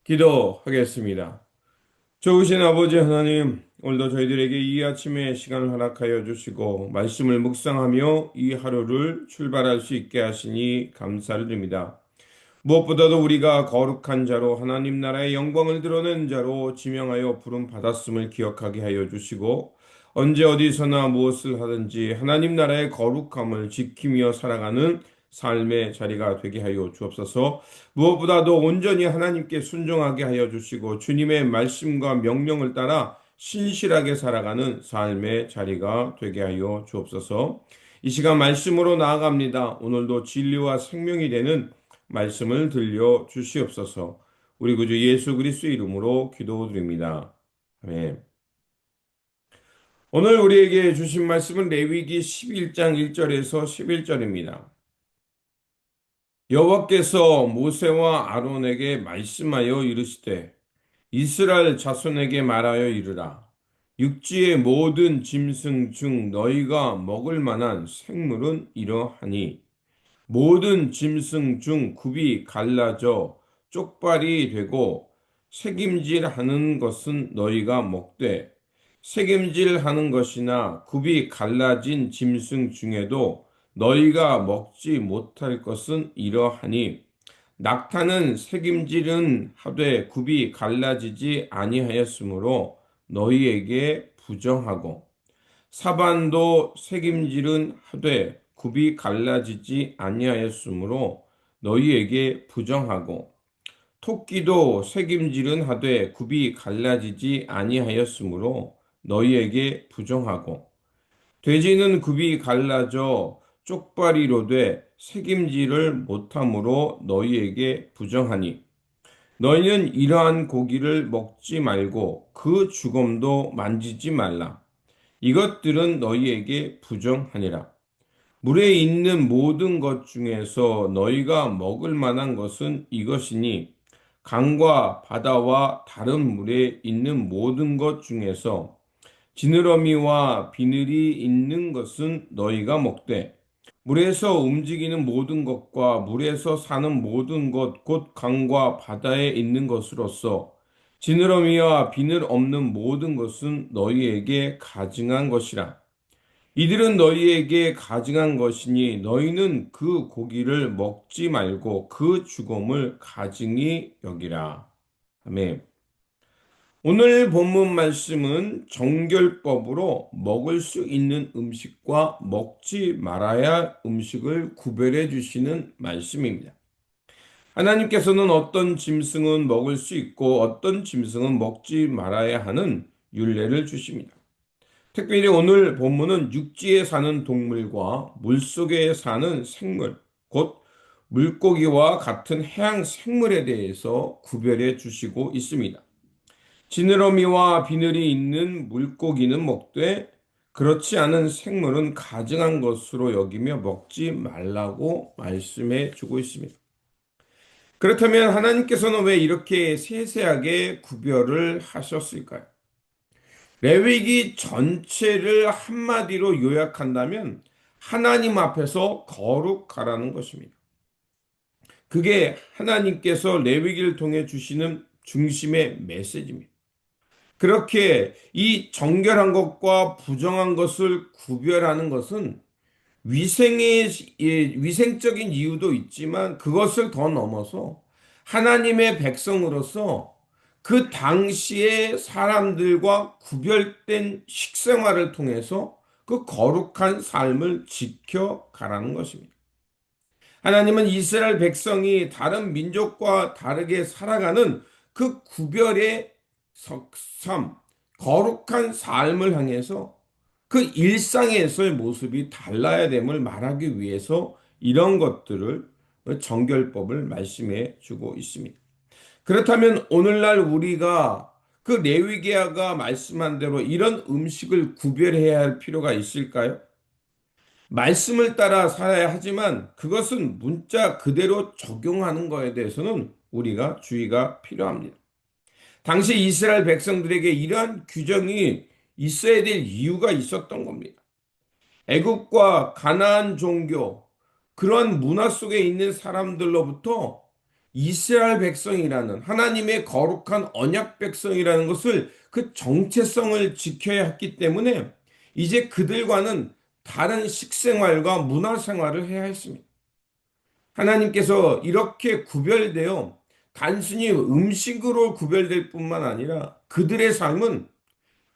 기도하겠습니다. 좋으신 아버지 하나님, 오늘도 저희들에게 이 아침에 시간을 허락하여 주시고 말씀을 묵상하며 이 하루를 출발할 수 있게 하시니 감사를 드립니다. 무엇보다도 우리가 거룩한 자로 하나님 나라의 영광을 드러낸 자로 지명하여 부름 받았음을 기억하게 하여 주시고 언제 어디서나 무엇을 하든지 하나님 나라의 거룩함을 지키며 살아가는 삶의 자리가 되게 하여 주옵소서. 무엇보다도 온전히 하나님께 순종하게 하여 주시고 주님의 말씀과 명령을 따라 신실하게 살아가는 삶의 자리가 되게 하여 주옵소서. 이 시간 말씀으로 나아갑니다. 오늘도 진리와 생명이 되는 말씀을 들려 주시옵소서. 우리 구주 예수 그리스도의 이름으로 기도드립니다. 아멘. 오늘 우리에게 주신 말씀은 레위기 11장 1절에서 11절입니다. 여호와께서 모세와 아론에게 말씀하여 이르시되 이스라엘 자손에게 말하여 이르라. 육지의 모든 짐승 중 너희가 먹을 만한 생물은 이러하니 모든 짐승 중 굽이 갈라져 쪽발이 되고 새김질하는 것은 너희가 먹되 새김질하는 것이나 굽이 갈라진 짐승 중에도 너희가 먹지 못할 것은 이러하니 낙타는 새김질은 하되 굽이 갈라지지 아니하였으므로 너희에게 부정하고 사반도 새김질은 하되 굽이 갈라지지 아니하였으므로 너희에게 부정하고 토끼도 새김질은 하되 굽이 갈라지지 아니하였으므로 너희에게 부정하고 돼지는 굽이 갈라져 쪽발이로 돼 새김질을 못함으로 너희에게 부정하니 너희는 이러한 고기를 먹지 말고 그 주검도 만지지 말라. 이것들은 너희에게 부정하니라. 물에 있는 모든 것 중에서 너희가 먹을 만한 것은 이것이니 강과 바다와 다른 물에 있는 모든 것 중에서 지느러미와 비늘이 있는 것은 너희가 먹되 물에서 움직이는 모든 것과 물에서 사는 모든 것, 곧 강과 바다에 있는 것으로서 지느러미와 비늘 없는 모든 것은 너희에게 가증한 것이라. 이들은 너희에게 가증한 것이니 너희는 그 고기를 먹지 말고 그 죽음을 가증히 여기라. 아멘. 오늘 본문 말씀은 정결법으로 먹을 수 있는 음식과 먹지 말아야 할 음식을 구별해 주시는 말씀입니다. 하나님께서는 어떤 짐승은 먹을 수 있고 어떤 짐승은 먹지 말아야 하는 율례를 주십니다. 특별히 오늘 본문은 육지에 사는 동물과 물속에 사는 생물, 곧 물고기와 같은 해양 생물에 대해서 구별해 주시고 있습니다. 지느러미와 비늘이 있는 물고기는 먹되 그렇지 않은 생물은 가증한 것으로 여기며 먹지 말라고 말씀해 주고 있습니다. 그렇다면 하나님께서는 왜 이렇게 세세하게 구별을 하셨을까요? 레위기 전체를 한마디로 요약한다면 하나님 앞에서 거룩하라는 것입니다. 그게 하나님께서 레위기를 통해 주시는 중심의 메시지입니다. 그렇게 이 정결한 것과 부정한 것을 구별하는 것은 위생적인 이유도 있지만 그것을 더 넘어서 하나님의 백성으로서 그 당시의 사람들과 구별된 식생활을 통해서 그 거룩한 삶을 지켜가라는 것입니다. 하나님은 이스라엘 백성이 다른 민족과 다르게 살아가는 그 구별의 삶, 거룩한 삶을 향해서 그 일상에서의 모습이 달라야 됨을 말하기 위해서 이런 것들을 정결법을 말씀해 주고 있습니다. 그렇다면 오늘날 우리가 그 레위기야가 말씀한 대로 이런 음식을 구별해야 할 필요가 있을까요? 말씀을 따라 살아야 하지만 그것은 문자 그대로 적용하는 것에 대해서는 우리가 주의가 필요합니다. 당시 이스라엘 백성들에게 이러한 규정이 있어야 될 이유가 있었던 겁니다. 애굽과 가나안 종교, 그러한 문화 속에 있는 사람들로부터 이스라엘 백성이라는 하나님의 거룩한 언약 백성이라는 것을 그 정체성을 지켜야 했기 때문에 이제 그들과는 다른 식생활과 문화생활을 해야 했습니다. 하나님께서 이렇게 구별되어 단순히 음식으로 구별될 뿐만 아니라 그들의 삶은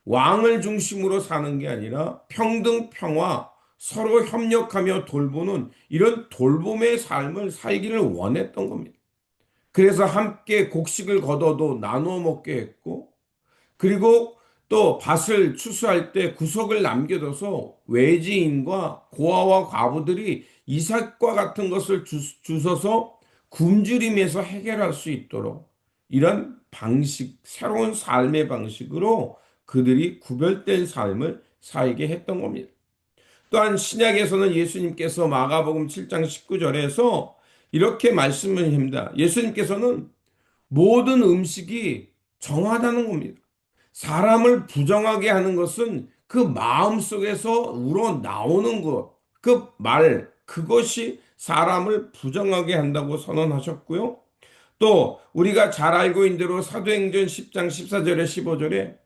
왕을 중심으로 사는 게 아니라 평등, 평화, 서로 협력하며 돌보는 이런 돌봄의 삶을 살기를 원했던 겁니다. 그래서 함께 곡식을 거둬도 나누어 먹게 했고, 그리고 또 밭을 추수할 때 구석을 남겨둬서 외지인과 고아와 과부들이 이삭과 같은 것을 주워서 굶주림에서 해결할 수 있도록 이런 방식, 새로운 삶의 방식으로 그들이 구별된 삶을 살게 했던 겁니다. 또한 신약에서는 예수님께서 마가복음 7장 19절에서 이렇게 말씀을 합니다. 예수님께서는 모든 음식이 정하다는 겁니다. 사람을 부정하게 하는 것은 그 마음 속에서 우러나오는 것, 그 말, 그것이 사람을 부정하게 한다고 선언하셨고요. 또 우리가 잘 알고 있는 대로 사도행전 10장 14절에 15절에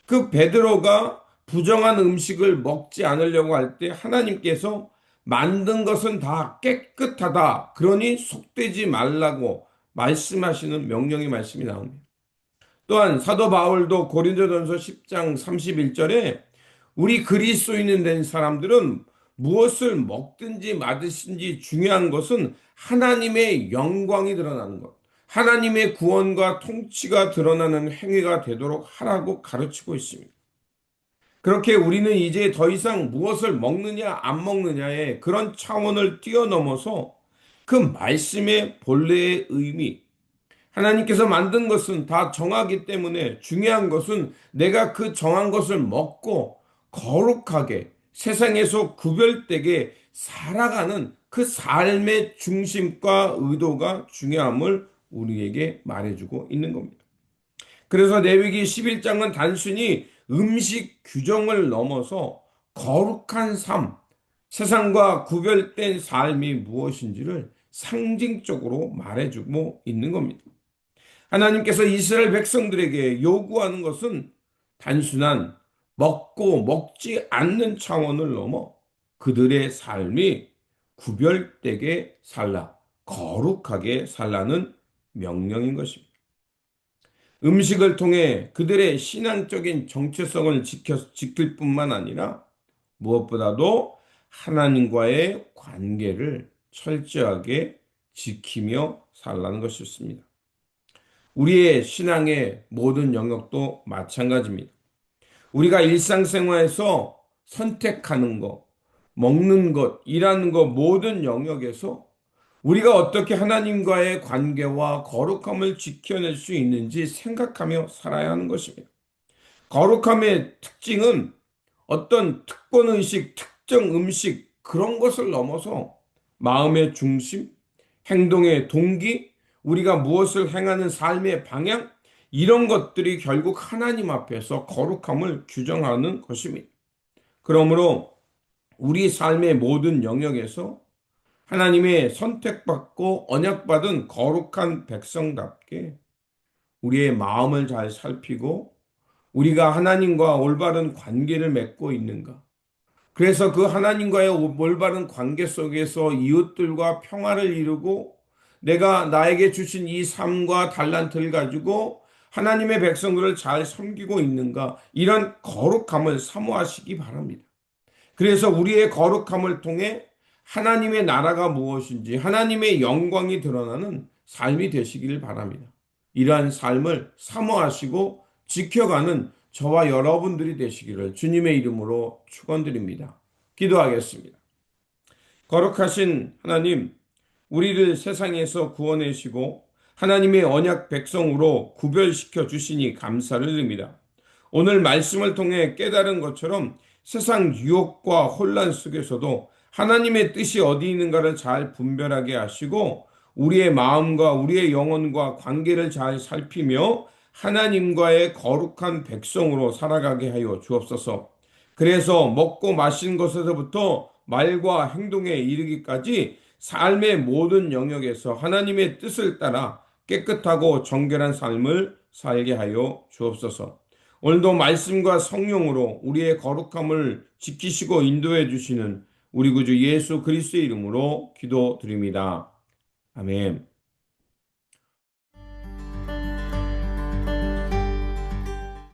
그 베드로가 부정한 음식을 먹지 않으려고 할 때 하나님께서 만든 것은 다 깨끗하다. 그러니 속되지 말라고 말씀하시는 명령의 말씀이 나옵니다. 또한 사도 바울도 고린도전서 10장 31절에 우리 그리스도인이 된 사람들은 무엇을 먹든지 마시든지 중요한 것은 하나님의 영광이 드러나는 것, 하나님의 구원과 통치가 드러나는 행위가 되도록 하라고 가르치고 있습니다. 그렇게 우리는 이제 더 이상 무엇을 먹느냐 안 먹느냐의 그런 차원을 뛰어넘어서 그 말씀의 본래의 의미, 하나님께서 만든 것은 다 정하기 때문에 중요한 것은 내가 그 정한 것을 먹고 거룩하게 세상에서 구별되게 살아가는 그 삶의 중심과 의도가 중요함을 우리에게 말해주고 있는 겁니다. 그래서 레위기 11장은 단순히 음식 규정을 넘어서 거룩한 삶, 세상과 구별된 삶이 무엇인지를 상징적으로 말해주고 있는 겁니다. 하나님께서 이스라엘 백성들에게 요구하는 것은 단순한 먹고 먹지 않는 차원을 넘어 그들의 삶이 구별되게 살라, 거룩하게 살라는 명령인 것입니다. 음식을 통해 그들의 신앙적인 정체성을 지킬 뿐만 아니라 무엇보다도 하나님과의 관계를 철저하게 지키며 살라는 것이었습니다. 우리의 신앙의 모든 영역도 마찬가지입니다. 우리가 일상생활에서 선택하는 것, 먹는 것, 일하는 것 모든 영역에서 우리가 어떻게 하나님과의 관계와 거룩함을 지켜낼 수 있는지 생각하며 살아야 하는 것입니다. 거룩함의 특징은 어떤 특권의식, 특정 음식, 그런 것을 넘어서 마음의 중심, 행동의 동기, 우리가 무엇을 행하는 삶의 방향, 이런 것들이 결국 하나님 앞에서 거룩함을 규정하는 것입니다. 그러므로 우리 삶의 모든 영역에서 하나님의 선택받고 언약받은 거룩한 백성답게 우리의 마음을 잘 살피고 우리가 하나님과 올바른 관계를 맺고 있는가. 그래서 그 하나님과의 올바른 관계 속에서 이웃들과 평화를 이루고 내가 나에게 주신 이 삶과 달란트를 가지고 하나님의 백성들을 잘 섬기고 있는가. 이런 거룩함을 사모하시기 바랍니다. 그래서 우리의 거룩함을 통해 하나님의 나라가 무엇인지 하나님의 영광이 드러나는 삶이 되시길 바랍니다. 이러한 삶을 사모하시고 지켜가는 저와 여러분들이 되시기를 주님의 이름으로 축원드립니다. 기도하겠습니다. 거룩하신 하나님, 우리를 세상에서 구원하시고 하나님의 언약 백성으로 구별시켜 주시니 감사를 드립니다. 오늘 말씀을 통해 깨달은 것처럼 세상 유혹과 혼란 속에서도 하나님의 뜻이 어디 있는가를 잘 분별하게 하시고 우리의 마음과 우리의 영혼과 관계를 잘 살피며 하나님과의 거룩한 백성으로 살아가게 하여 주옵소서. 그래서 먹고 마신 것에서부터 말과 행동에 이르기까지 삶의 모든 영역에서 하나님의 뜻을 따라 깨끗하고 정결한 삶을 살게 하여 주옵소서. 오늘도 말씀과 성령으로 우리의 거룩함을 지키시고 인도해 주시는 우리 구주 예수 그리스도의 이름으로 기도드립니다. 아멘.